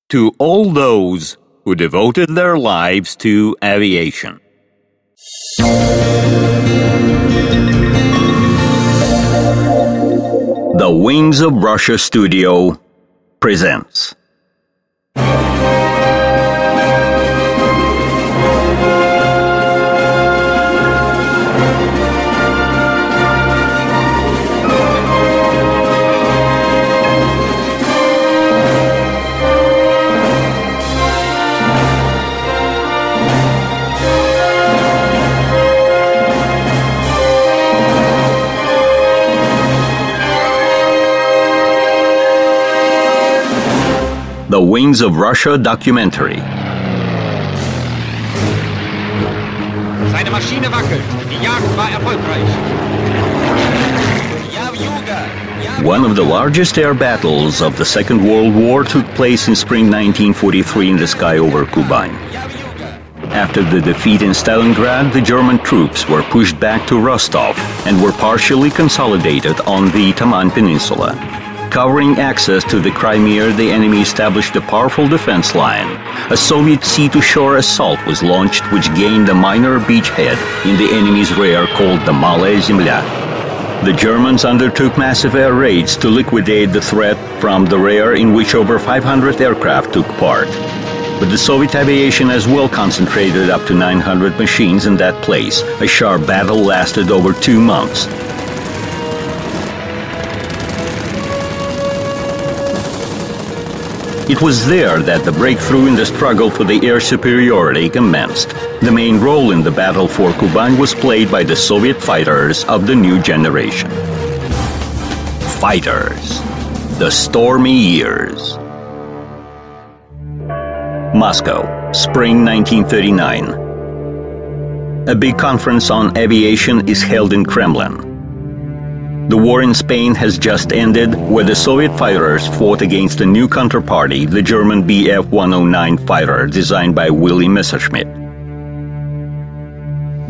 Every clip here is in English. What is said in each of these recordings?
to all those who devoted their lives to aviation. The Wings of Russia studio presents. The Wings of Russia documentary. Seine Maschine wackelt. Die Jagd war erfolgreich. One of the largest air battles of the Second World War took place in spring 1943 in the sky over Kuban. After the defeat in Stalingrad, the German troops were pushed back to Rostov and were partially consolidated on the Taman Peninsula. Covering access to the Crimea, the enemy established a powerful defense line. A Soviet sea-to-shore assault was launched, which gained a minor beachhead in the enemy's rear called the Malaya Zemlya. The Germans undertook massive air raids to liquidate the threat from the rear, in which over 500 aircraft took part. But the Soviet aviation as well concentrated up to 900 machines in that place. A sharp battle lasted over 2 months. It was there that the breakthrough in the struggle for the air superiority commenced. The main role in the battle for Kuban was played by the Soviet fighters of the new generation. Fighters. The Stormy Years. Moscow, spring 1939. A big conference on aviation is held in Kremlin. The war in Spain has just ended, where the Soviet fighters fought against a new counterparty, the German Bf-109 fighter designed by Willy Messerschmitt.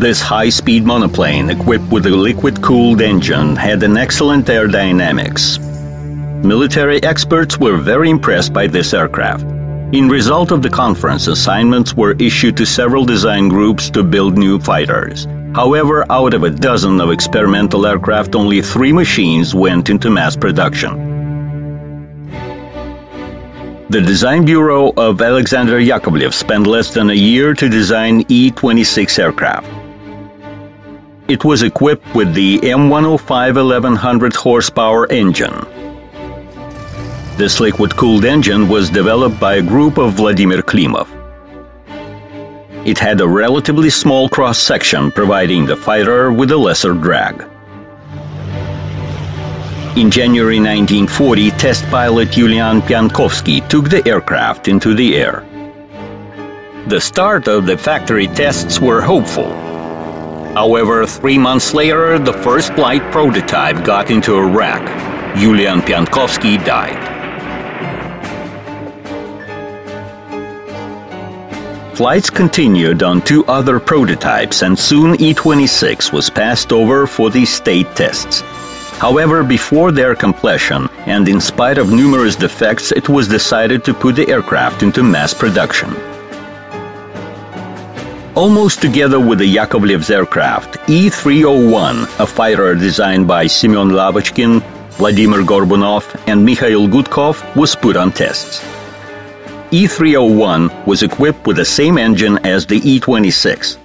This high-speed monoplane, equipped with a liquid-cooled engine, had an excellent aerodynamics. Military experts were very impressed by this aircraft. In result of the conference, assignments were issued to several design groups to build new fighters. However, out of a dozen of experimental aircraft, only 3 machines went into mass production. The design bureau of Alexander Yakovlev spent less than a year to design E-26 aircraft. It was equipped with the M105 1100 horsepower engine. This liquid-cooled engine was developed by a group of Vladimir Klimov. It had a relatively small cross-section, providing the fighter with a lesser drag. In January 1940, test pilot Yulian Piankovsky took the aircraft into the air. The start of the factory tests were hopeful. However, 3 months later, the first flight prototype got into a wreck. Yulian Piankovsky died. Flights continued on 2 other prototypes, and soon E-26 was passed over for the state tests. However, before their completion, and in spite of numerous defects, it was decided to put the aircraft into mass production. Almost together with the Yakovlev's aircraft, E-301, a fighter designed by Semyon Lavochkin, Vladimir Gorbunov, and Mikhail Gudkov, was put on tests. E-301 was equipped with the same engine as the E-26.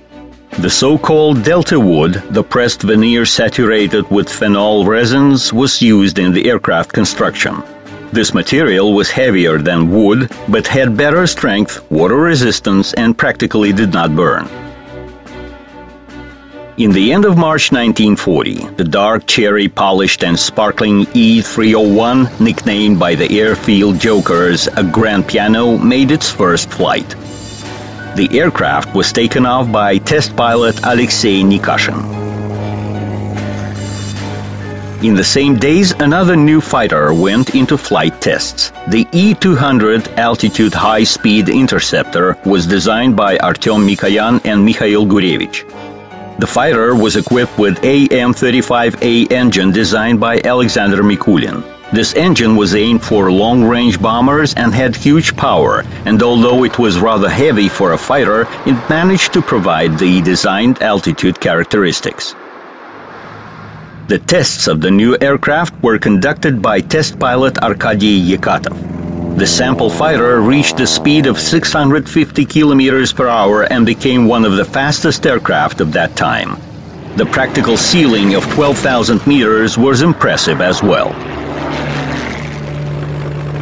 The so-called Delta wood, the pressed veneer saturated with phenol resins, was used in the aircraft construction. This material was heavier than wood, but had better strength, water resistance, and practically did not burn. In the end of March 1940, the dark cherry-polished and sparkling E-301, nicknamed by the airfield jokers a grand piano, made its first flight. The aircraft was taken off by test pilot Alexei Nikashin. In the same days, another new fighter went into flight tests. The E-200 altitude high-speed interceptor was designed by Artem Mikoyan and Mikhail Gurevich. The fighter was equipped with AM-35A engine designed by Alexander Mikulin. This engine was aimed for long-range bombers and had huge power, and although it was rather heavy for a fighter, it managed to provide the designed altitude characteristics. The tests of the new aircraft were conducted by test pilot Arkady Yekatov. The sample fighter reached a speed of 650 kilometers per hour and became one of the fastest aircraft of that time. The practical ceiling of 12,000 meters was impressive as well.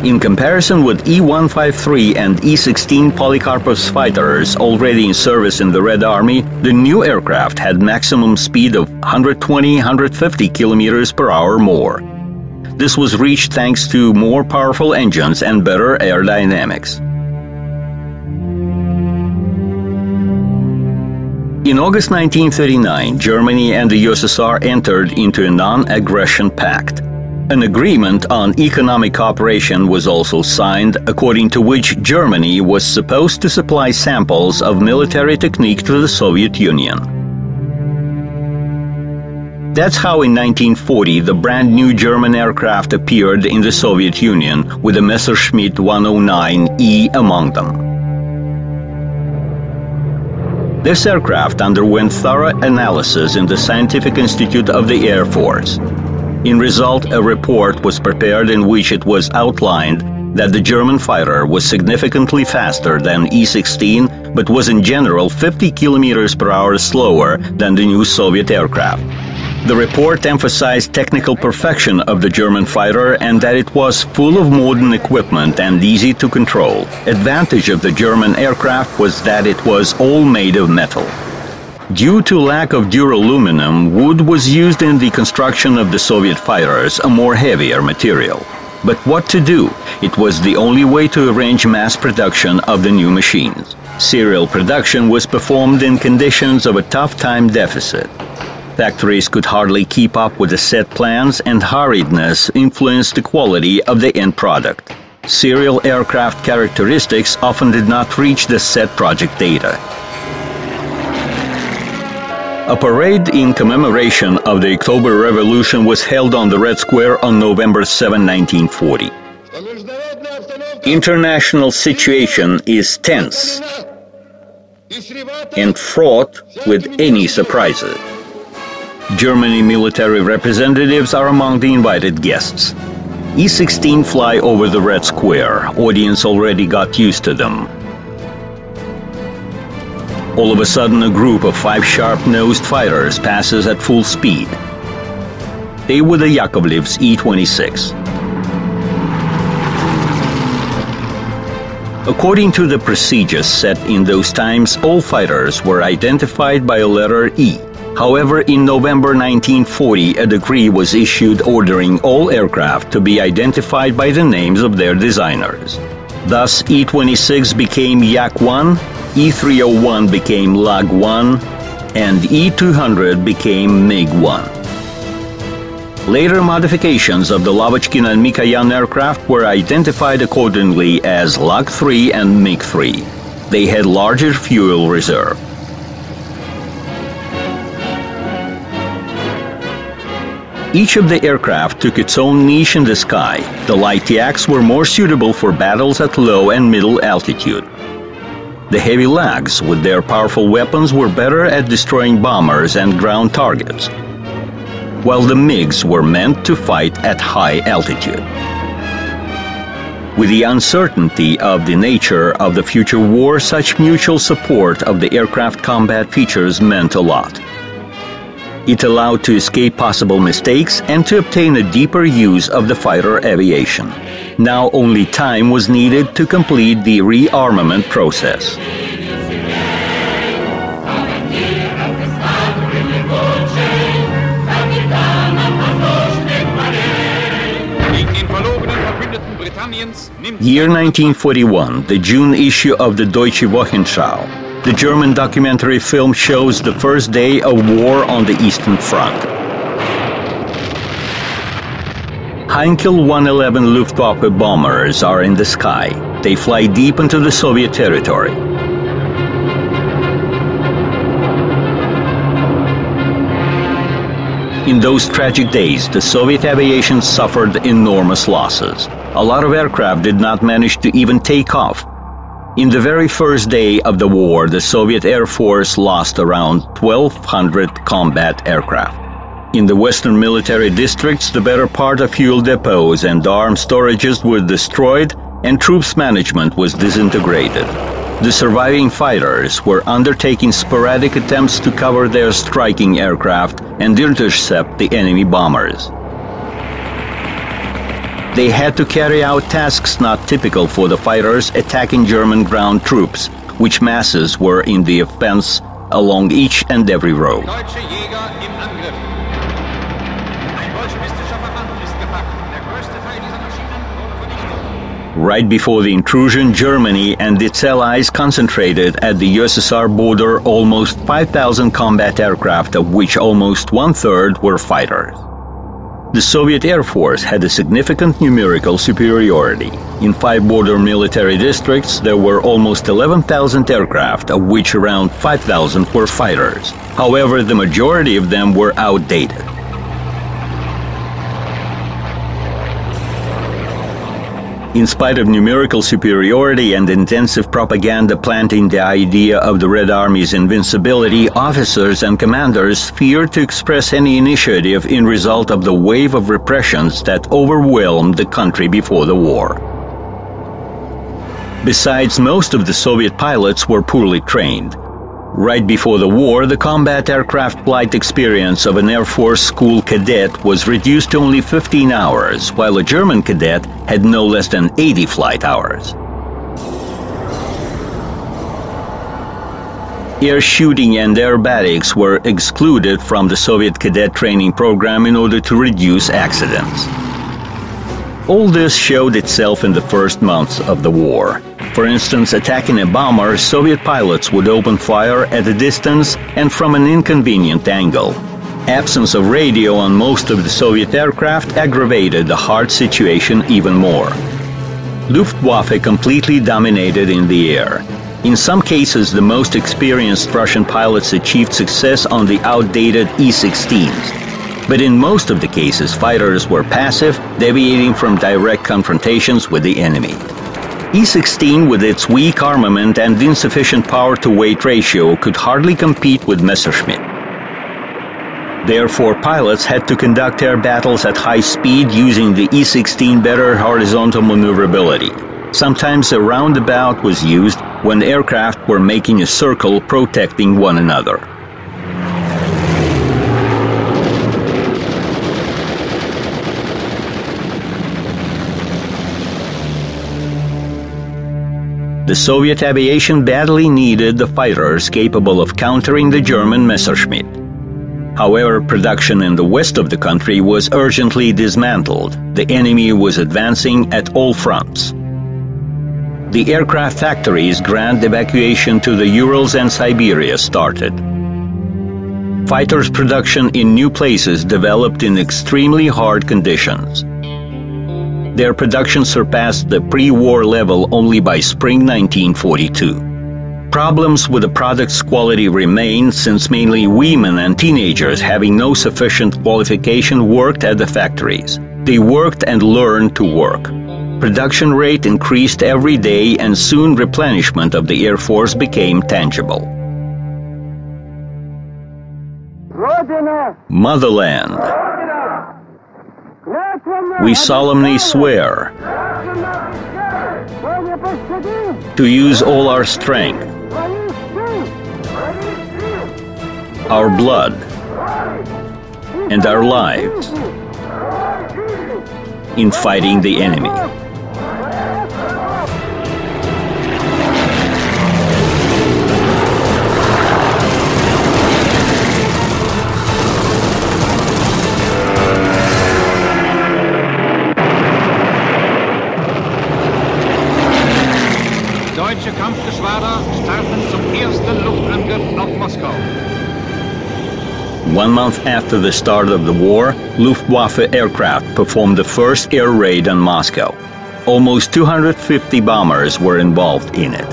In comparison with E-153 and E-16 Polikarpov's fighters already in service in the Red Army, the new aircraft had maximum speed of 120-150 kilometers per hour more. This was reached thanks to more powerful engines and better aerodynamics. In August 1939, Germany and the USSR entered into a non-aggression pact. An agreement on economic cooperation was also signed, according to which Germany was supposed to supply samples of military technique to the Soviet Union. That's how in 1940 the brand new German aircraft appeared in the Soviet Union, with the Messerschmitt 109E among them. This aircraft underwent thorough analysis in the Scientific Institute of the Air Force. In result, a report was prepared in which it was outlined that the German fighter was significantly faster than E-16, but was in general 50 kilometers per hour slower than the new Soviet aircraft. The report emphasized technical perfection of the German fighter and that it was full of modern equipment and easy to control. Advantage of the German aircraft was that it was all made of metal. Due to lack of duraluminum, wood was used in the construction of the Soviet fighters, a more heavier material. But what to do? It was the only way to arrange mass production of the new machines. Serial production was performed in conditions of a tough time deficit. Factories could hardly keep up with the set plans, and hurriedness influenced the quality of the end product. Serial aircraft characteristics often did not reach the set project data. A parade in commemoration of the October Revolution was held on the Red Square on November 7, 1940. International situation is tense and fraught with any surprises. Germany military representatives are among the invited guests. E-16 fly over the Red Square. Audience already got used to them. All of a sudden, a group of 5 sharp-nosed fighters passes at full speed. They were the Yakovlev's E-26. According to the procedures set in those times, all fighters were identified by a letter E. However, in November 1940, a decree was issued ordering all aircraft to be identified by the names of their designers. Thus, E-26 became Yak-1, E-301 became Lag-1, and E-200 became MiG-1. Later modifications of the Lavochkin and Mikoyan aircraft were identified accordingly as Lag-3 and MiG-3. They had larger fuel reserve. Each of the aircraft took its own niche in the sky. The light Yaks were more suitable for battles at low and middle altitude. The heavy Lags, with their powerful weapons, were better at destroying bombers and ground targets, while the MiGs were meant to fight at high altitude. With the uncertainty of the nature of the future war, such mutual support of the aircraft combat features meant a lot. It allowed to escape possible mistakes and to obtain a deeper use of the fighter aviation. Now only time was needed to complete the rearmament process. Year 1941, the June issue of the Deutsche Wochenschau. The German documentary film shows the first day of war on the Eastern Front. Heinkel 111 Luftwaffe bombers are in the sky. They fly deep into the Soviet territory. In those tragic days, the Soviet aviation suffered enormous losses. A lot of aircraft did not manage to even take off. In the very first day of the war, the Soviet Air Force lost around 1,200 combat aircraft. In the western military districts, the better part of fuel depots and arms storages were destroyed and troops management was disintegrated. The surviving fighters were undertaking sporadic attempts to cover their striking aircraft and intercept the enemy bombers. They had to carry out tasks not typical for the fighters attacking German ground troops, which masses were in the offense along each and every road. Deutsche Jäger im Angriff. Ein bolschewistischer Verband ist gepackt. Der größte Teil dieser Maschinen wurde vernichtet. Right before the intrusion, Germany and its allies concentrated at the USSR border almost 5,000 combat aircraft, of which almost one-third were fighters. The Soviet Air Force had a significant numerical superiority. In 5 border military districts, there were almost 11,000 aircraft, of which around 5,000 were fighters. However, the majority of them were outdated. In spite of numerical superiority and intensive propaganda planting the idea of the Red Army's invincibility, officers and commanders feared to express any initiative in result of the wave of repressions that overwhelmed the country before the war. Besides, most of the Soviet pilots were poorly trained. Right before the war, the combat aircraft flight experience of an Air Force school cadet was reduced to only 15 hours, while a German cadet had no less than 80 flight hours. Air shooting and aerobatics were excluded from the Soviet cadet training program in order to reduce accidents. All this showed itself in the first months of the war. For instance, attacking a bomber, Soviet pilots would open fire at a distance and from an inconvenient angle. Absence of radio on most of the Soviet aircraft aggravated the hard situation even more. Luftwaffe completely dominated in the air. In some cases, the most experienced Russian pilots achieved success on the outdated E-16s. But in most of the cases, fighters were passive, deviating from direct confrontations with the enemy. E-16, with its weak armament and insufficient power-to-weight ratio, could hardly compete with Messerschmitt. Therefore, pilots had to conduct air battles at high speed using the E-16 better horizontal maneuverability. Sometimes a roundabout was used when aircraft were making a circle protecting one another. The Soviet aviation badly needed the fighters capable of countering the German Messerschmitt. However, production in the west of the country was urgently dismantled. The enemy was advancing at all fronts. The aircraft factories' grand evacuation to the Urals and Siberia started. Fighters' production in new places developed in extremely hard conditions. Their production surpassed the pre-war level only by spring 1942. Problems with the product's quality remained since mainly women and teenagers having no sufficient qualification worked at the factories. They worked and learned to work. Production rate increased every day and soon replenishment of the Air Force became tangible. Motherland. We solemnly swear to use all our strength, our blood, and our lives in fighting the enemy. Deutsche Kampfgeschwader starten zum ersten Luftangriff auf Moskau. 1 month after the start of the war, Luftwaffe aircraft performed the first air raid on Moscow. Almost 250 bombers were involved in it.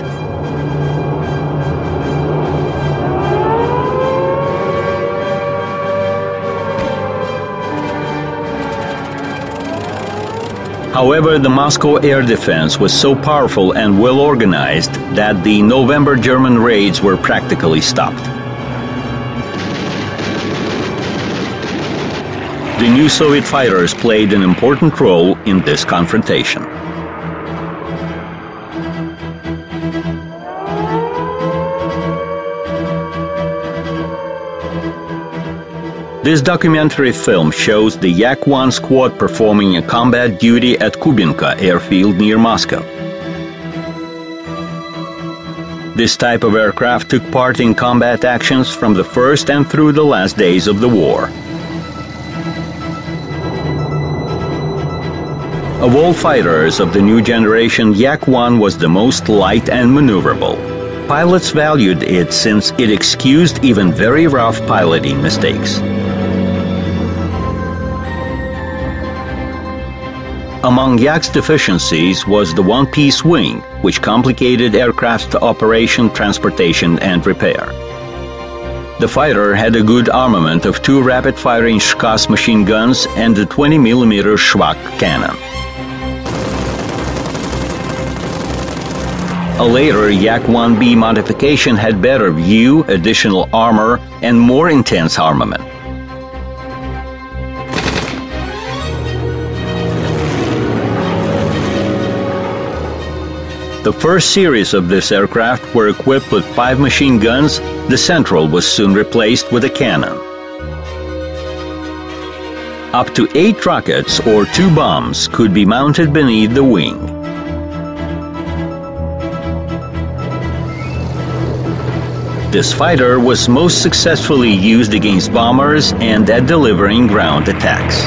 However, the Moscow air defense was so powerful and well organized that the November German raids were practically stopped. The new Soviet fighters played an important role in this confrontation. This documentary film shows the Yak-1 squad performing a combat duty at Kubinka airfield near Moscow. This type of aircraft took part in combat actions from the first and through the last days of the war. Of all fighters of the new generation, Yak-1 was the most light and maneuverable. Pilots valued it since it excused even very rough piloting mistakes. Among Yak's deficiencies was the one-piece wing, which complicated aircraft's operation, transportation, and repair. The fighter had a good armament of 2 rapid-firing Shkas machine guns and a 20mm Shvak cannon. A later Yak-1B modification had better view, additional armor, and more intense armament. The first series of this aircraft were equipped with 5 machine guns. The central was soon replaced with a cannon. Up to 8 rockets or 2 bombs could be mounted beneath the wing. This fighter was most successfully used against bombers and at delivering ground attacks.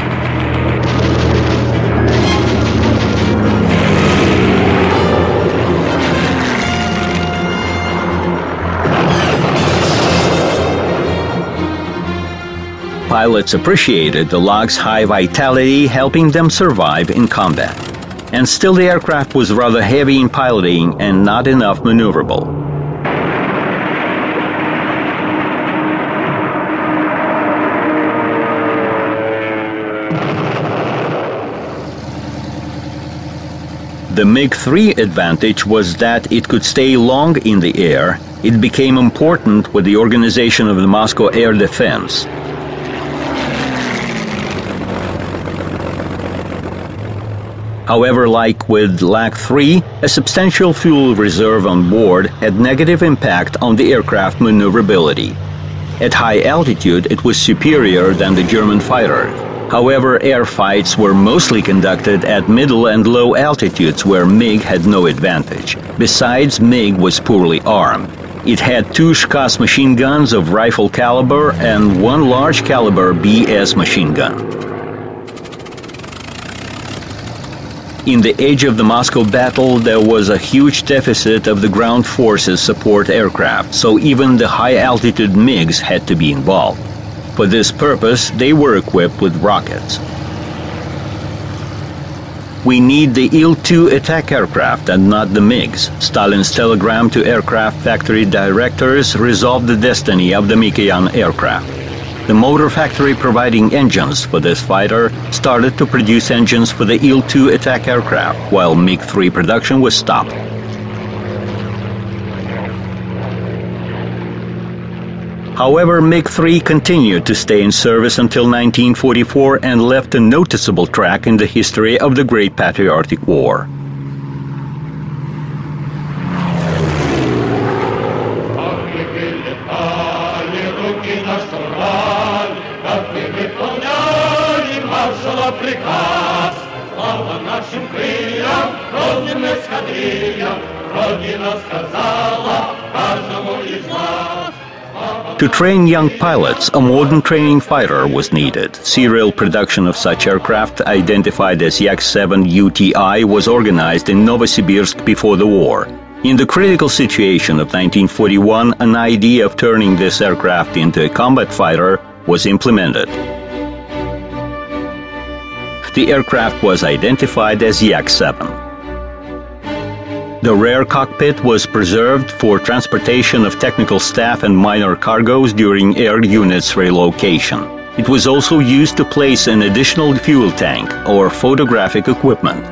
Pilots appreciated the log's high vitality, helping them survive in combat. And still the aircraft was rather heavy in piloting and not enough maneuverable. The MiG-3 advantage was that it could stay long in the air. It became important with the organization of the Moscow air defense. However, like with Yak-3, a substantial fuel reserve on board had negative impact on the aircraft maneuverability. At high altitude, it was superior than the German fighter. However, air fights were mostly conducted at middle and low altitudes where MiG had no advantage. Besides, MiG was poorly armed. It had 2 Shkas machine guns of rifle caliber and 1 large caliber BS machine gun. In the age of the Moscow battle, there was a huge deficit of the ground forces support aircraft, so even the high-altitude MiGs had to be involved. For this purpose, they were equipped with rockets. We need the Il-2 attack aircraft and not the MiGs. Stalin's telegram to aircraft factory directors resolved the destiny of the Mikoyan aircraft. The motor factory providing engines for this fighter started to produce engines for the Il-2 attack aircraft, while MiG-3 production was stopped. However, MiG-3 continued to stay in service until 1944 and left a noticeable track in the history of the Great Patriotic War. To train young pilots, a modern training fighter was needed. Serial production of such aircraft, identified as Yak-7 UTI, was organized in Novosibirsk before the war. In the critical situation of 1941, an idea of turning this aircraft into a combat fighter was implemented. The aircraft was identified as Yak-7. The rear cockpit was preserved for transportation of technical staff and minor cargoes during air units relocation. It was also used to place an additional fuel tank or photographic equipment.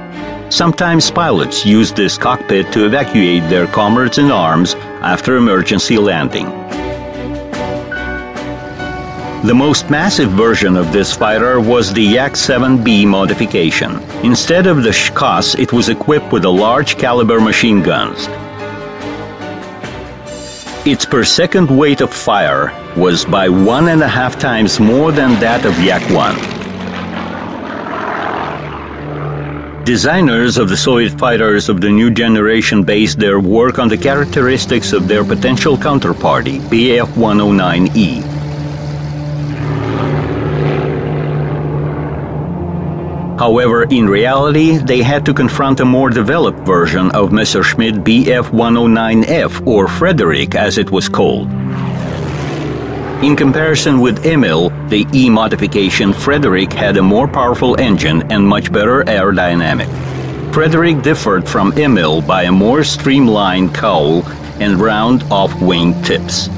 Sometimes pilots used this cockpit to evacuate their comrades in arms after emergency landing. The most massive version of this fighter was the Yak-7B modification. Instead of the Shkas, it was equipped with a large caliber machine guns. Its per second weight of fire was by 1.5 times more than that of Yak-1. Designers of the Soviet fighters of the new generation based their work on the characteristics of their potential counterparty, Bf-109E. However, in reality, they had to confront a more developed version of Messerschmitt Bf-109F, or Frederick as it was called. In comparison with Emil, the E modification, Frederick had a more powerful engine and much better aerodynamic. Frederick differed from Emil by a more streamlined cowl and round off-wing tips.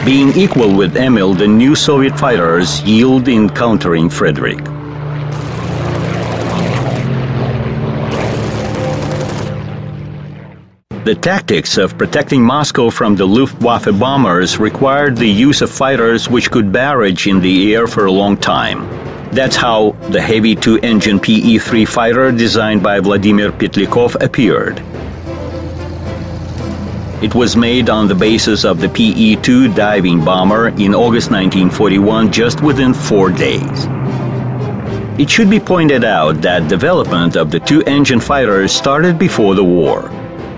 Being equal with Emil, the new Soviet fighters yielded in countering Frederick. The tactics of protecting Moscow from the Luftwaffe bombers required the use of fighters which could barrage in the air for a long time. That's how the heavy two-engine PE-3 fighter designed by Vladimir Petlikov appeared. It was made on the basis of the PE-2 diving bomber in August 1941, just within 4 days. It should be pointed out that development of the two-engine fighters started before the war.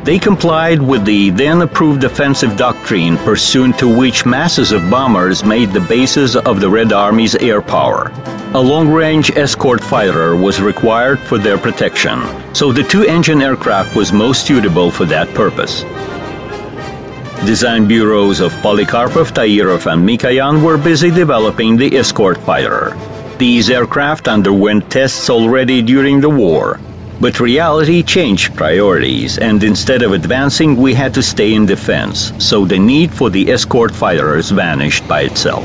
They complied with the then-approved offensive doctrine, pursuant to which masses of bombers made the basis of the Red Army's air power. A long-range escort fighter was required for their protection, so the two-engine aircraft was most suitable for that purpose. Design bureaus of Polikarpov, Tairov, and Mikoyan were busy developing the escort fighter. These aircraft underwent tests already during the war. But reality changed priorities, and instead of advancing, we had to stay in defense, so the need for the escort fighters vanished by itself.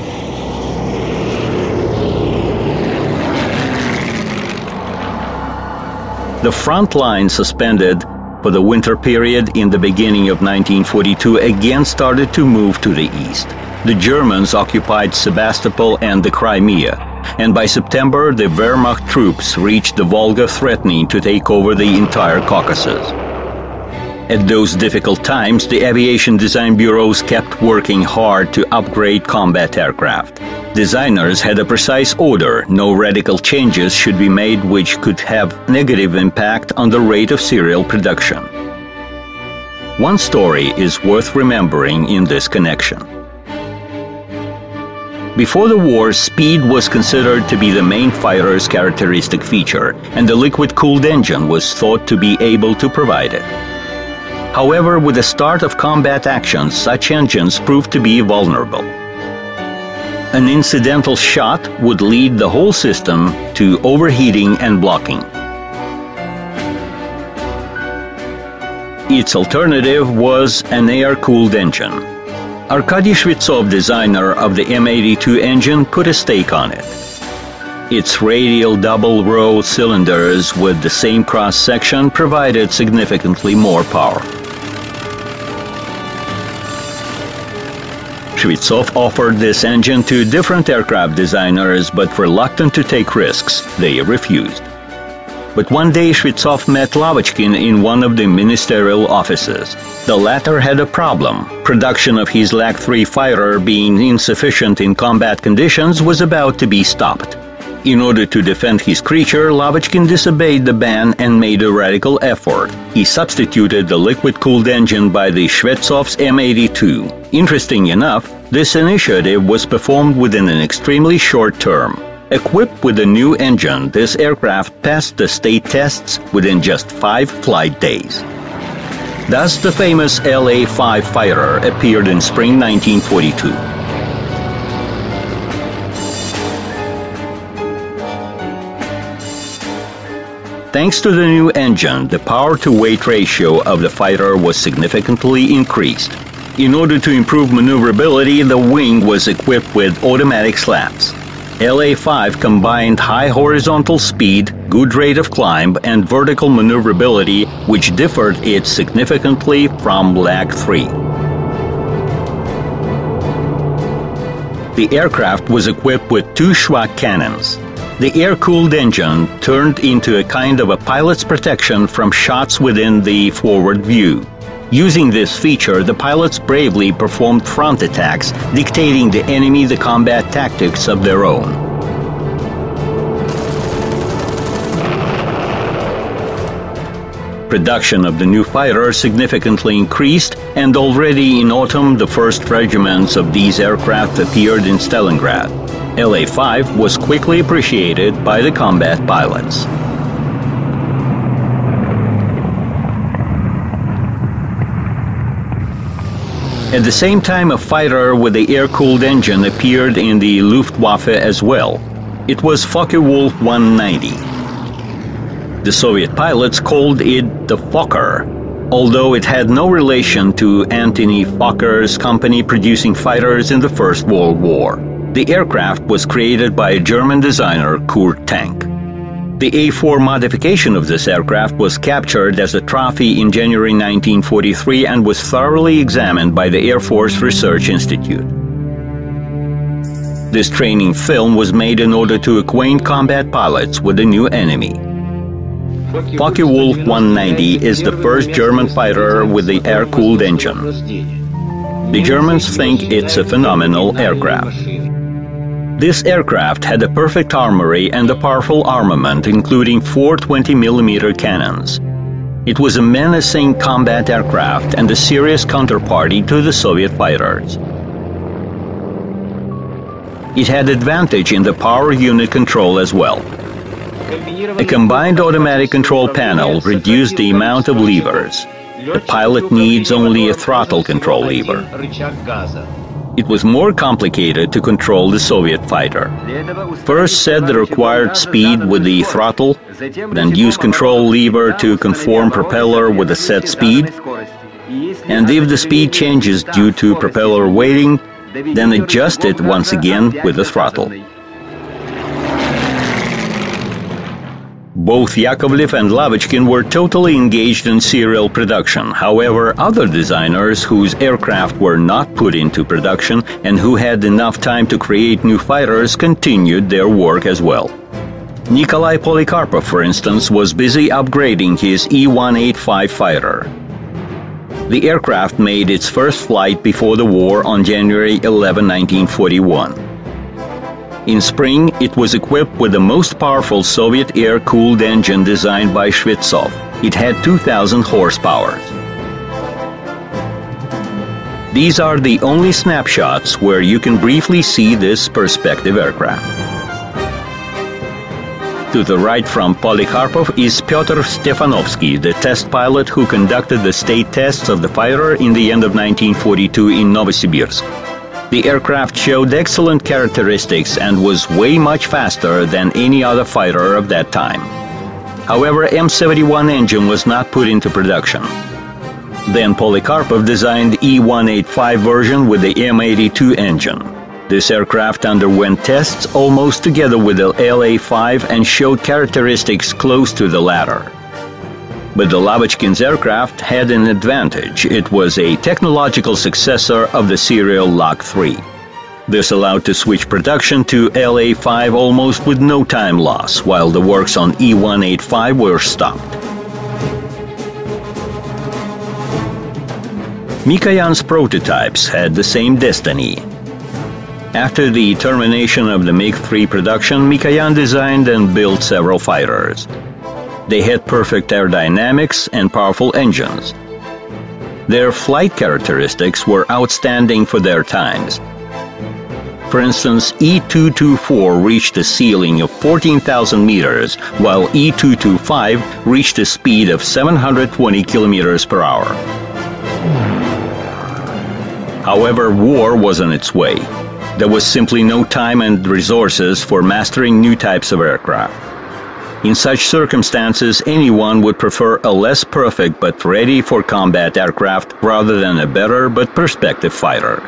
The front line suspended for the winter period in the beginning of 1942 again started to move to the east. The Germans occupied Sebastopol and the Crimea, and by September the Wehrmacht troops reached the Volga, threatening to take over the entire Caucasus. At those difficult times, the aviation design bureaus kept working hard to upgrade combat aircraft. Designers had a precise order: no radical changes should be made which could have negative impact on the rate of serial production. One story is worth remembering in this connection. Before the war, speed was considered to be the main fighter's characteristic feature, and the liquid-cooled engine was thought to be able to provide it. However, with the start of combat actions, such engines proved to be vulnerable. An incidental shot would lead the whole system to overheating and blocking. Its alternative was an air-cooled engine. Arkady Shvetsov, designer of the M82 engine, put a stake on it. Its radial double-row cylinders with the same cross-section provided significantly more power. Shvetsov offered this engine to different aircraft designers, but reluctant to take risks, they refused. But one day Shvetsov met Lavochkin in one of the ministerial offices. The latter had a problem. Production of his Lag-3 fighter, being insufficient in combat conditions, was about to be stopped. In order to defend his creature, Lavochkin disobeyed the ban and made a radical effort. He substituted the liquid-cooled engine by the Shvetsov's M82. Interesting enough, this initiative was performed within an extremely short term. Equipped with a new engine, this aircraft passed the state tests within just 5 flight days. Thus, the famous LA-5 fighter appeared in spring 1942. Thanks to the new engine, the power-to-weight ratio of the fighter was significantly increased. In order to improve maneuverability, the wing was equipped with automatic slaps. LA-5 combined high horizontal speed, good rate of climb, and vertical maneuverability, which differed it significantly from Lag 3. The aircraft was equipped with 2 Schwach cannons. The air-cooled engine turned into a kind of a pilot's protection from shots within the forward view. Using this feature, the pilots bravely performed front attacks, dictating the enemy the combat tactics of their own. Production of the new fighter significantly increased, and already in autumn the first regiments of these aircraft appeared in Stalingrad. LA-5 was quickly appreciated by the combat pilots. At the same time, a fighter with the air-cooled engine appeared in the Luftwaffe as well. It was Focke-Wulf 190. The Soviet pilots called it the Fokker, although it had no relation to Antony Fokker's company producing fighters in the First World War. The aircraft was created by a German designer, Kurt Tank. The A4 modification of this aircraft was captured as a trophy in January 1943 and was thoroughly examined by the Air Force Research Institute. This training film was made in order to acquaint combat pilots with the new enemy. Focke-Wulf 190 is the first German fighter with the air-cooled engine. The Germans think it's a phenomenal aircraft. This aircraft had a perfect armory and a powerful armament, including 4 20mm cannons. It was a menacing combat aircraft and a serious counterparty to the Soviet fighters. It had advantage in the power unit control as well. A combined automatic control panel reduced the amount of levers. The pilot needs only a throttle control lever. It was more complicated to control the Soviet fighter. First set the required speed with the throttle, then use control lever to conform propeller with a set speed, and if the speed changes due to propeller weighting, then adjust it once again with the throttle. Both Yakovlev and Lavochkin were totally engaged in serial production. However, other designers whose aircraft were not put into production and who had enough time to create new fighters continued their work as well. Nikolai Polikarpov, for instance, was busy upgrading his E-185 fighter. The aircraft made its first flight before the war on January 11, 1941. In spring, it was equipped with the most powerful Soviet air-cooled engine designed by Shvetsov. It had 2,000 horsepower. These are the only snapshots where you can briefly see this perspective aircraft. To the right from Polikarpov is Pyotr Stefanovsky, the test pilot who conducted the state tests of the fighter in the end of 1942 in Novosibirsk. The aircraft showed excellent characteristics and was way much faster than any other fighter of that time. However, M71 engine was not put into production. Then Polikarpov designed E-185 version with the M82 engine. This aircraft underwent tests almost together with the LA-5 and showed characteristics close to the latter. But the Lavochkin's aircraft had an advantage. It was a technological successor of the serial Lag 3. This allowed to switch production to LA-5 almost with no time loss, while the works on E-185 were stopped. Mikoyan's prototypes had the same destiny. After the termination of the MiG-3 production, Mikoyan designed and built several fighters. They had perfect aerodynamics and powerful engines. Their flight characteristics were outstanding for their times. For instance, E-224 reached a ceiling of 14,000 meters, while E-225 reached a speed of 720 kilometers per hour. However, war was on its way. There was simply no time and resources for mastering new types of aircraft. In such circumstances, anyone would prefer a less perfect but ready for combat aircraft rather than a better but prospective fighter.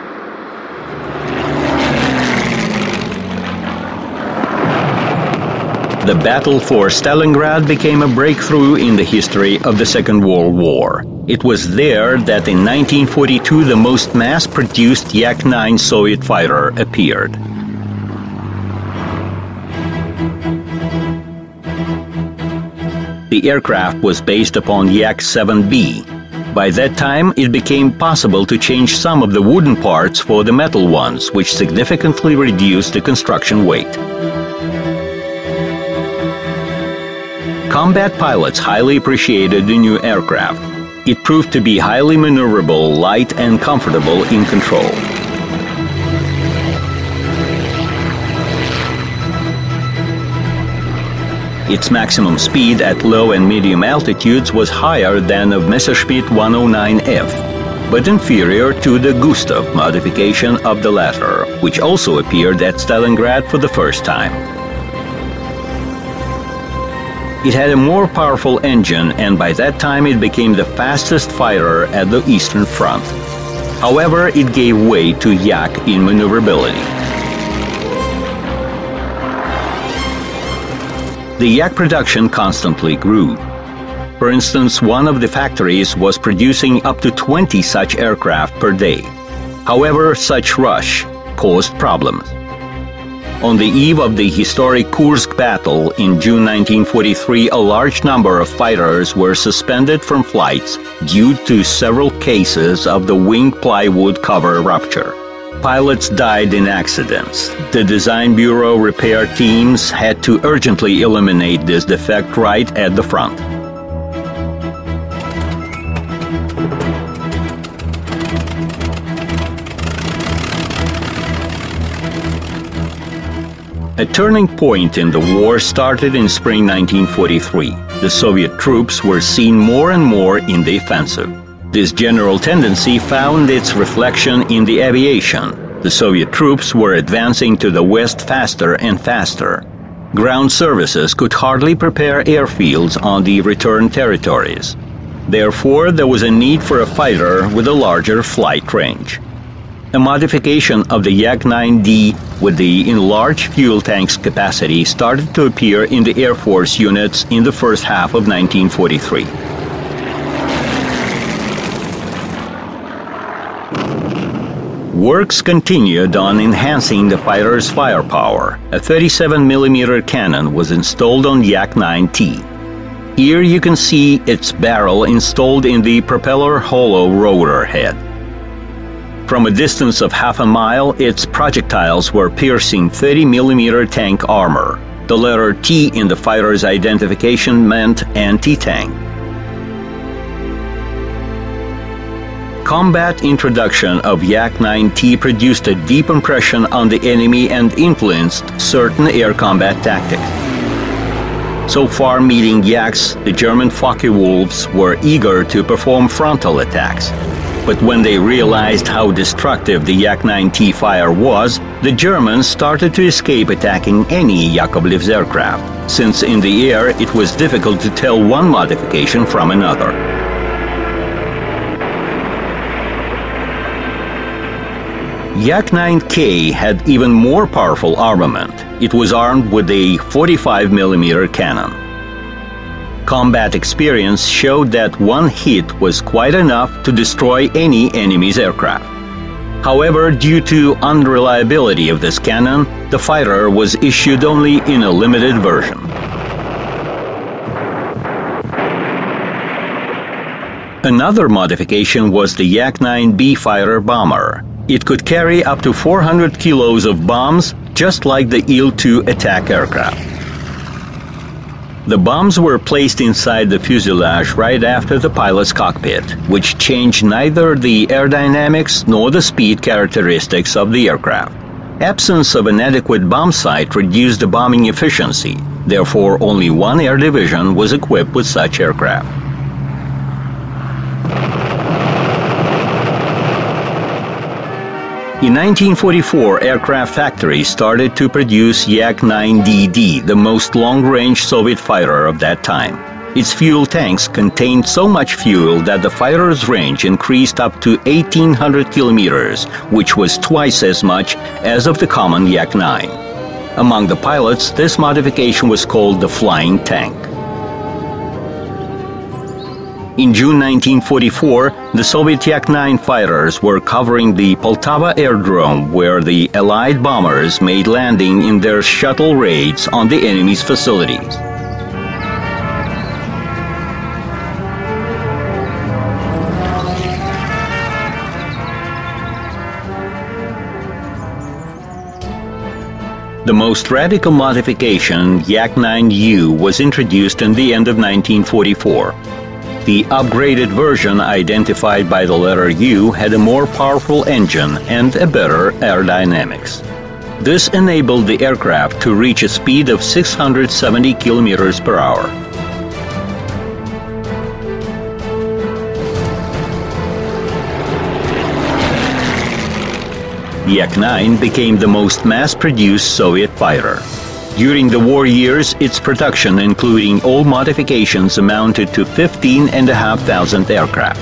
The battle for Stalingrad became a breakthrough in the history of the Second World War. It was there that in 1942 the most mass-produced Yak-9 Soviet fighter appeared. The aircraft was based upon Yak-7B. By that time, it became possible to change some of the wooden parts for the metal ones, which significantly reduced the construction weight. Combat pilots highly appreciated the new aircraft. It proved to be highly maneuverable, light, and comfortable in control. Its maximum speed at low and medium altitudes was higher than of Messerschmitt 109F, but inferior to the Gustav modification of the latter, which also appeared at Stalingrad for the first time. It had a more powerful engine, and by that time it became the fastest fighter at the Eastern Front. However, it gave way to Yak in maneuverability. The Yak production constantly grew. For instance, one of the factories was producing up to 20 such aircraft per day. However, such rush caused problems. On the eve of the historic Kursk battle in June 1943, a large number of fighters were suspended from flights due to several cases of the wing plywood cover rupture. Pilots died in accidents. The design bureau repair teams had to urgently eliminate this defect right at the front. A turning point in the war started in spring 1943. The Soviet troops were seen more and more in the offensive. This general tendency found its reflection in the aviation. The Soviet troops were advancing to the west faster and faster. Ground services could hardly prepare airfields on the return territories. Therefore, there was a need for a fighter with a larger flight range. A modification of the Yak-9D with the enlarged fuel tank's capacity started to appear in the Air Force units in the first half of 1943. Works continued on enhancing the fighter's firepower. A 37mm cannon was installed on Yak-9T. Here you can see its barrel installed in the propeller hollow rotor head. From a distance of half a mile, its projectiles were piercing 30mm tank armor. The letter T in the fighter's identification meant anti-tank. Combat introduction of Yak-9T produced a deep impression on the enemy and influenced certain air combat tactics. So far meeting Yaks, the German Focke-Wulfs were eager to perform frontal attacks. But when they realized how destructive the Yak-9T fire was, the Germans started to escape attacking any Yakovlev's aircraft, since in the air it was difficult to tell one modification from another. Yak-9K had even more powerful armament. It was armed with a 45mm cannon. Combat experience showed that one hit was quite enough to destroy any enemy's aircraft. However, due to unreliability of this cannon, the fighter was issued only in a limited version. Another modification was the Yak-9B fighter bomber. It could carry up to 400 kilos of bombs, just like the Il-2 attack aircraft. The bombs were placed inside the fuselage right after the pilot's cockpit, which changed neither the aerodynamics nor the speed characteristics of the aircraft. Absence of an adequate bomb sight reduced the bombing efficiency. Therefore, only one air division was equipped with such aircraft. In 1944, aircraft factories started to produce Yak-9DD, the most long-range Soviet fighter of that time. Its fuel tanks contained so much fuel that the fighter's range increased up to 1,800 kilometers, which was twice as much as of the common Yak-9. Among the pilots, this modification was called the flying tank. In June 1944, the Soviet Yak-9 fighters were covering the Poltava aerodrome, where the Allied bombers made landing in their shuttle raids on the enemy's facilities. The most radical modification, Yak-9U, was introduced in the end of 1944. The upgraded version, identified by the letter U, had a more powerful engine and a better aerodynamics. This enabled the aircraft to reach a speed of 670 kilometers per hour. Yak-9 became the most mass-produced Soviet fighter. During the war years, its production, including all modifications, amounted to 15,500 aircraft.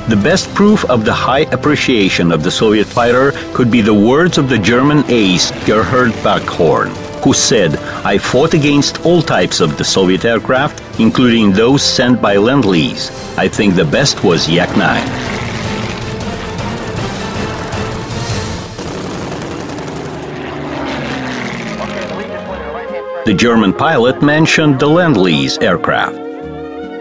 The best proof of the high appreciation of the Soviet fighter could be the words of the German ace Gerhard Backhorn, who said, "I fought against all types of the Soviet aircraft, including those sent by Lend-Lease. I think the best was Yak-9. The German pilot mentioned the Lend-Lease aircraft.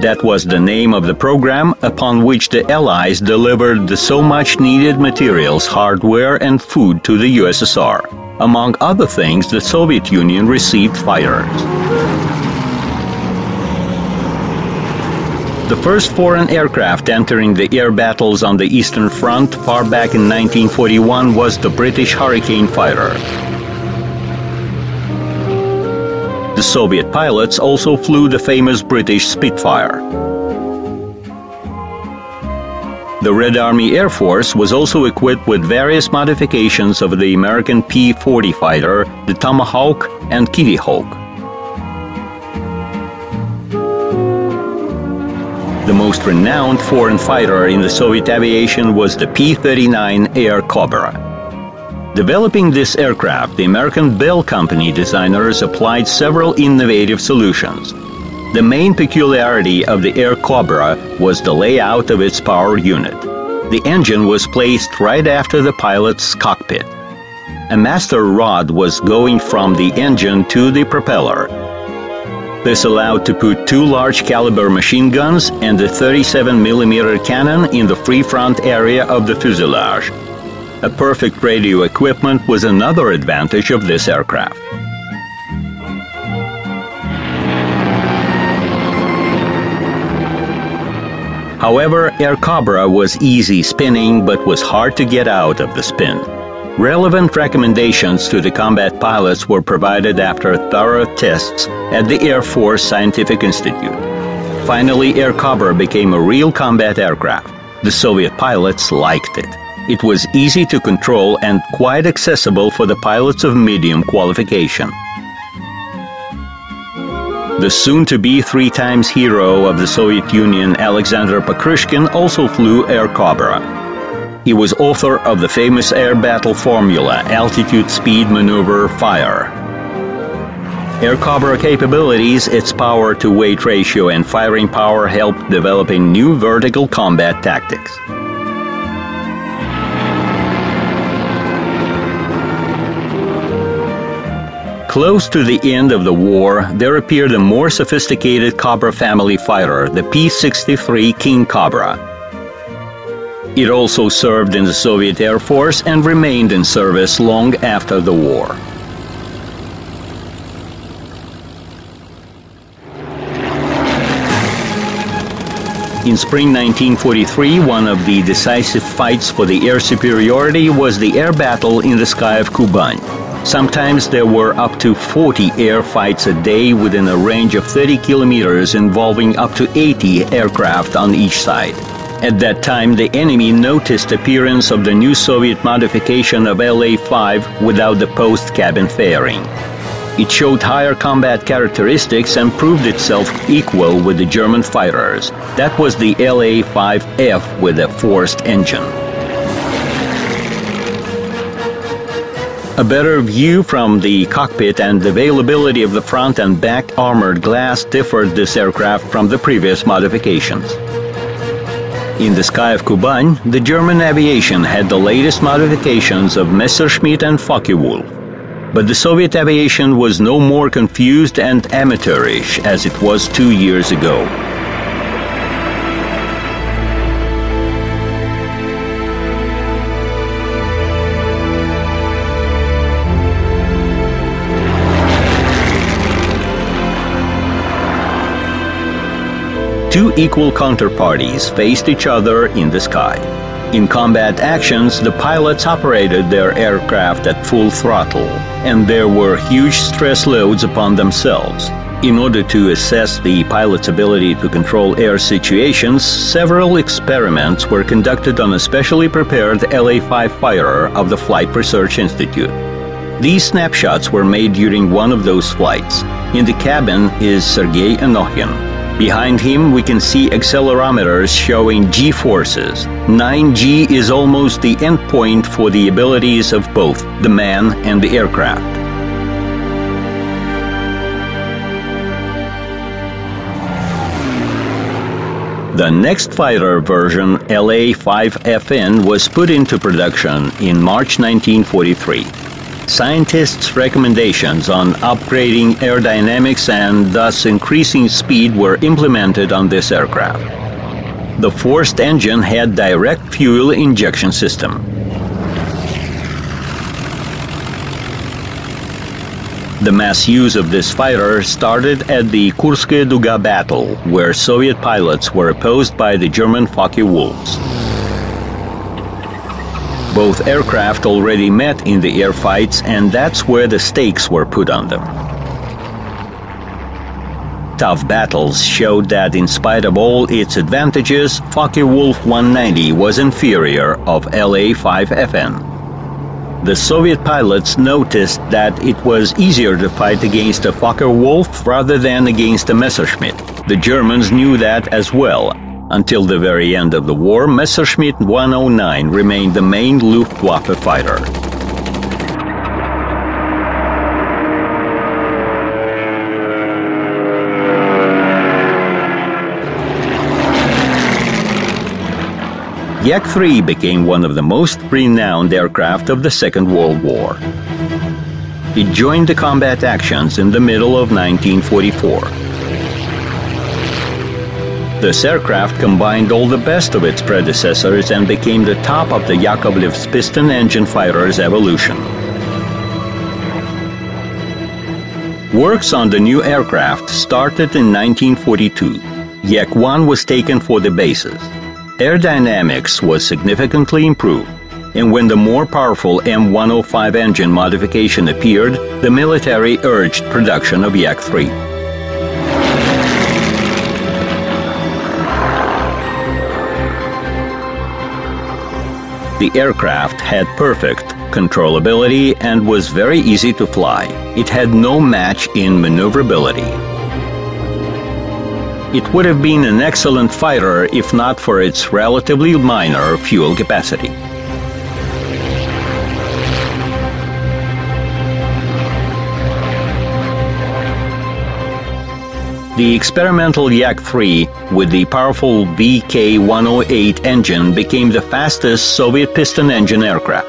That was the name of the program upon which the Allies delivered the so much needed materials, hardware and food to the USSR. Among other things, the Soviet Union received fighters. The first foreign aircraft entering the air battles on the Eastern Front far back in 1941 was the British Hurricane fighter. The Soviet pilots also flew the famous British Spitfire. The Red Army Air Force was also equipped with various modifications of the American P-40 fighter, the Tomahawk and Kitty Hawk. The most renowned foreign fighter in the Soviet aviation was the P-39 Airacobra. Developing this aircraft, the American Bell Company designers applied several innovative solutions. The main peculiarity of the Airacobra was the layout of its power unit. The engine was placed right after the pilot's cockpit. A master rod was going from the engine to the propeller. This allowed to put two large caliber machine guns and a 37mm cannon in the free front area of the fuselage. A perfect radio equipment was another advantage of this aircraft. However, Airacobra was easy spinning but was hard to get out of the spin. Relevant recommendations to the combat pilots were provided after thorough tests at the Air Force Scientific Institute. Finally, Airacobra became a real combat aircraft. The Soviet pilots liked it. It was easy to control and quite accessible for the pilots of medium qualification. The soon-to-be three-times hero of the Soviet Union, Alexander Pokryshkin, also flew Airacobra. He was author of the famous air battle formula, altitude, speed, maneuver, fire. Airacobra capabilities, its power-to-weight ratio and firing power helped developing new vertical combat tactics. Close to the end of the war, there appeared a more sophisticated Cobra family fighter, the P-63 Kingcobra. It also served in the Soviet Air Force and remained in service long after the war. In spring 1943, one of the decisive fights for the air superiority was the air battle in the sky of Kuban. Sometimes there were up to 40 air fights a day within a range of 30 kilometers involving up to 80 aircraft on each side. At that time, the enemy noticed appearance of the new Soviet modification of La-5 without the post-cabin fairing. It showed higher combat characteristics and proved itself equal with the German fighters. That was the La-5F with a forced engine. A better view from the cockpit and availability of the front and back armored glass differed this aircraft from the previous modifications. In the sky of Kuban, the German aviation had the latest modifications of Messerschmitt and Focke-Wulf. But the Soviet aviation was no more confused and amateurish as it was 2 years ago. Two equal counterparties faced each other in the sky. In combat actions, the pilots operated their aircraft at full throttle, and there were huge stress loads upon themselves. In order to assess the pilot's ability to control air situations, several experiments were conducted on a specially prepared LA-5 fighter of the Flight Research Institute. These snapshots were made during one of those flights. In the cabin is Sergei Anokhin. Behind him, we can see accelerometers showing G-forces. 9G is almost the endpoint for the abilities of both the man and the aircraft. The next fighter version, LA-5FN, was put into production in March 1943. Scientists' recommendations on upgrading aerodynamics and thus increasing speed were implemented on this aircraft. The forced engine had direct fuel injection system. The mass use of this fighter started at the Kurskaya Duga battle, where Soviet pilots were opposed by the German Focke-Wulfs. Both aircraft already met in the air fights, and that's where the stakes were put on them. Tough battles showed that in spite of all its advantages, Focke-Wulf 190 was inferior of LA-5FN. The Soviet pilots noticed that it was easier to fight against a Focke-Wulf rather than against a Messerschmitt. The Germans knew that as well. Until the very end of the war, Messerschmitt 109 remained the main Luftwaffe fighter. Yak-3 became one of the most renowned aircraft of the Second World War. It joined the combat actions in the middle of 1944. This aircraft combined all the best of its predecessors and became the top of the Yakovlev's piston engine fighter's evolution. Works on the new aircraft started in 1942. Yak-1 was taken for the bases. Aerodynamics was significantly improved, and when the more powerful M105 engine modification appeared, the military urged production of Yak-3. The aircraft had perfect controllability and was very easy to fly. It had no match in maneuverability. It would have been an excellent fighter if not for its relatively minor fuel capacity. The experimental Yak-3 with the powerful VK-108 engine became the fastest Soviet piston engine aircraft.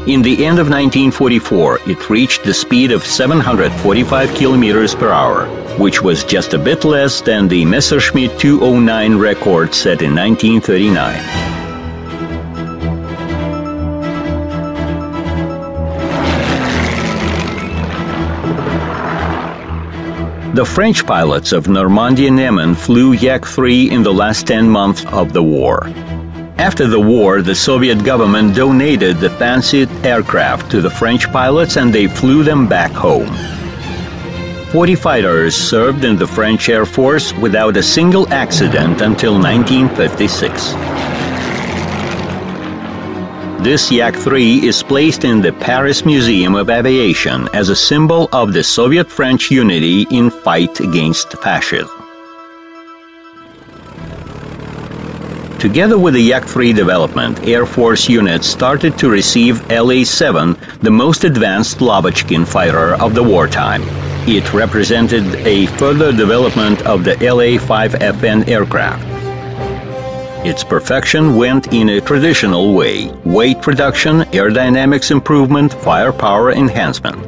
In the end of 1944, it reached the speed of 745 kilometers per hour, which was just a bit less than the Messerschmitt 209 record set in 1939. The French pilots of Normandy and Emmen flew Yak-3 in the last 10 months of the war. After the war, the Soviet government donated the fancied aircraft to the French pilots and they flew them back home. 40 fighters served in the French Air Force without a single accident until 1956. This Yak-3 is placed in the Paris Museum of Aviation as a symbol of the Soviet-French unity in fight against fascism. Together with the Yak-3 development, Air Force units started to receive LA-7, the most advanced Lavochkin fighter of the wartime. It represented a further development of the LA-5FN aircraft. Its perfection went in a traditional way: weight reduction, aerodynamics improvement, firepower enhancement.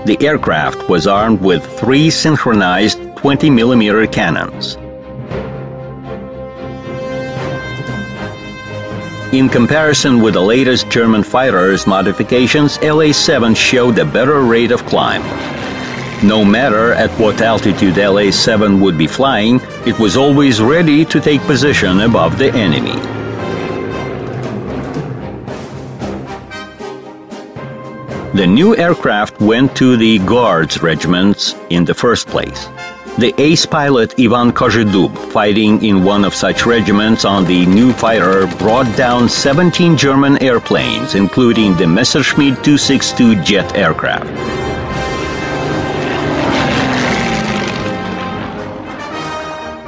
The aircraft was armed with 3 synchronized 20mm cannons. In comparison with the latest German fighters' modifications, LA-7 showed a better rate of climb. No matter at what altitude LA-7 would be flying, it was always ready to take position above the enemy. The new aircraft went to the Guards regiments in the first place. The ace pilot Ivan Kozhedub, fighting in one of such regiments on the new fighter, brought down 17 German airplanes, including the Messerschmitt 262 jet aircraft.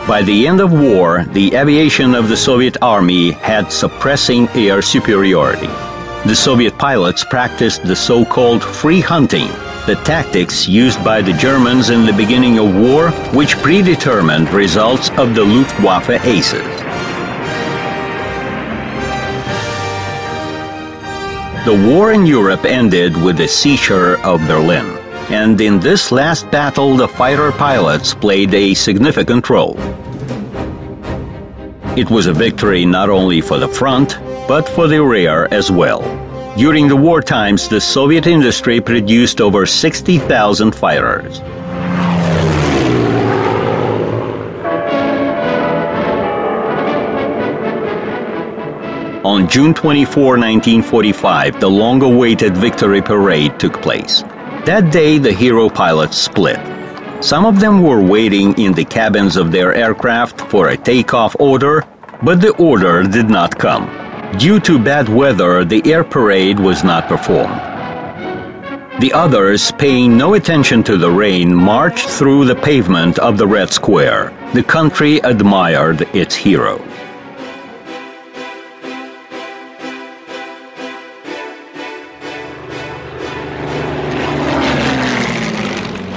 By the end of war, the aviation of the Soviet Army had suppressing air superiority. The Soviet pilots practiced the so-called free hunting, the tactics used by the Germans in the beginning of war, which predetermined results of the Luftwaffe aces. The war in Europe ended with the seizure of Berlin, and in this last battle the fighter pilots played a significant role. It was a victory not only for the front, but for the rear as well. During the war times, the Soviet industry produced over 60,000 fighters. On June 24, 1945, the long-awaited victory parade took place. That day, the hero pilots split. Some of them were waiting in the cabins of their aircraft for a takeoff order, but the order did not come. Due to bad weather, the air parade was not performed. The others, paying no attention to the rain, marched through the pavement of the Red Square. The country admired its hero.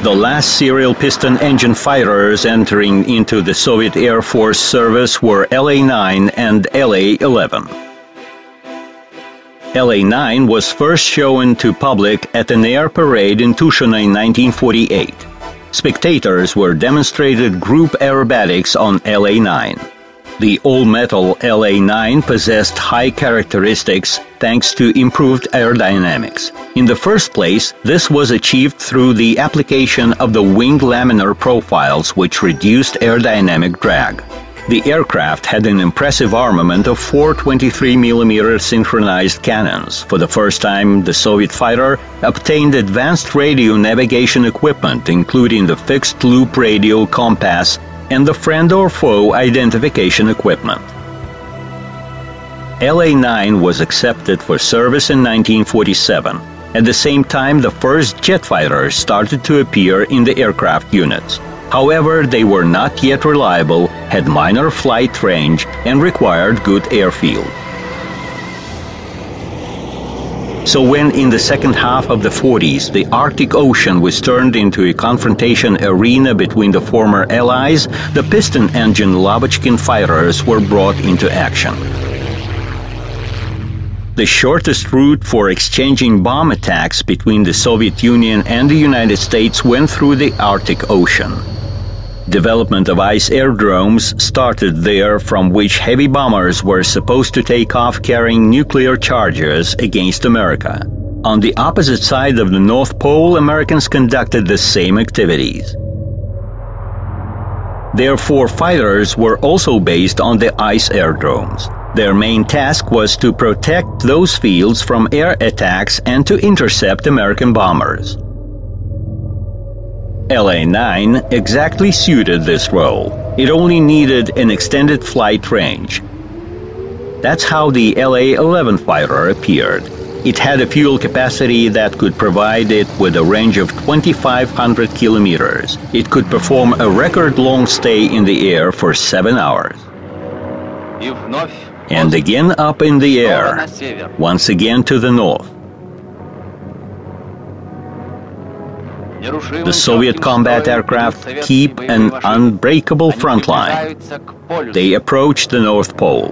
The last serial piston engine fighters entering into the Soviet Air Force service were LA-9 and LA-11. LA-9 was first shown to public at an air parade in Tushino in 1948. Spectators were demonstrated group aerobatics on LA-9. The all-metal LA-9 possessed high characteristics thanks to improved aerodynamics. In the first place, this was achieved through the application of the wing laminar profiles, which reduced aerodynamic drag. The aircraft had an impressive armament of 4 23mm synchronized cannons. For the first time, the Soviet fighter obtained advanced radio navigation equipment, including the fixed-loop radio compass and the friend or foe identification equipment. LA-9 was accepted for service in 1947. At the same time, the first jet fighters started to appear in the aircraft units. However, they were not yet reliable, had minor flight range, and required good airfield. So when in the second half of the 40s, the Arctic Ocean was turned into a confrontation arena between the former Allies, the piston-engine Lavochkin fighters were brought into action. The shortest route for exchanging bomb attacks between the Soviet Union and the United States went through the Arctic Ocean. Development of ice aerodromes started there, from which heavy bombers were supposed to take off carrying nuclear charges against America. On the opposite side of the North Pole, Americans conducted the same activities. Therefore, fighters were also based on the ice aerodromes. Their main task was to protect those fields from air attacks and to intercept American bombers. LA-9 exactly suited this role. It only needed an extended flight range. That's how the LA-11 fighter appeared. It had a fuel capacity that could provide it with a range of 2,500 kilometers. It could perform a record long stay in the air for 7 hours. And again up in the air, once again to the north. The Soviet combat aircraft keep an unbreakable front line. They approach the North Pole.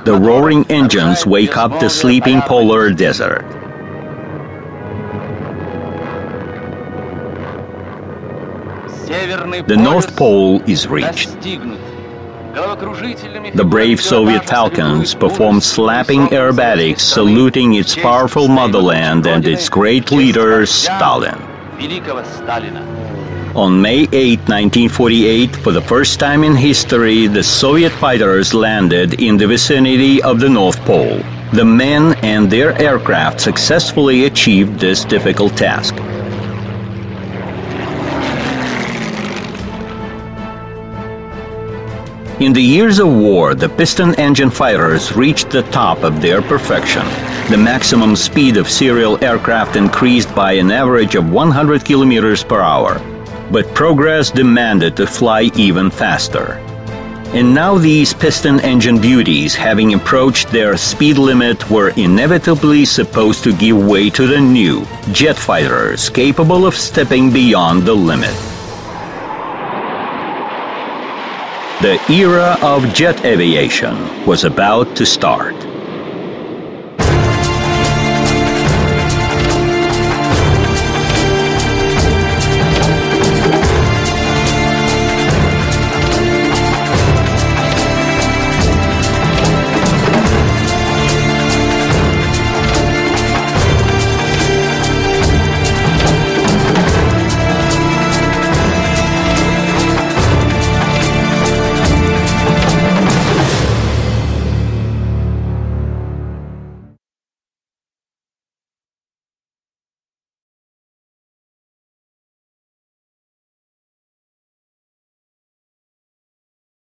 The roaring engines wake up the sleeping polar desert. The North Pole is reached. The brave Soviet Falcons performed slapping aerobatics, saluting its powerful motherland and its great leader, Stalin. On May 8, 1948, for the first time in history, the Soviet fighters landed in the vicinity of the North Pole. The men and their aircraft successfully achieved this difficult task. In the years of war, the piston engine fighters reached the top of their perfection. The maximum speed of serial aircraft increased by an average of 100 kilometers per hour. But progress demanded to fly even faster. And now these piston engine beauties, having approached their speed limit, were inevitably supposed to give way to the new jet fighters capable of stepping beyond the limit. The era of jet aviation was about to start.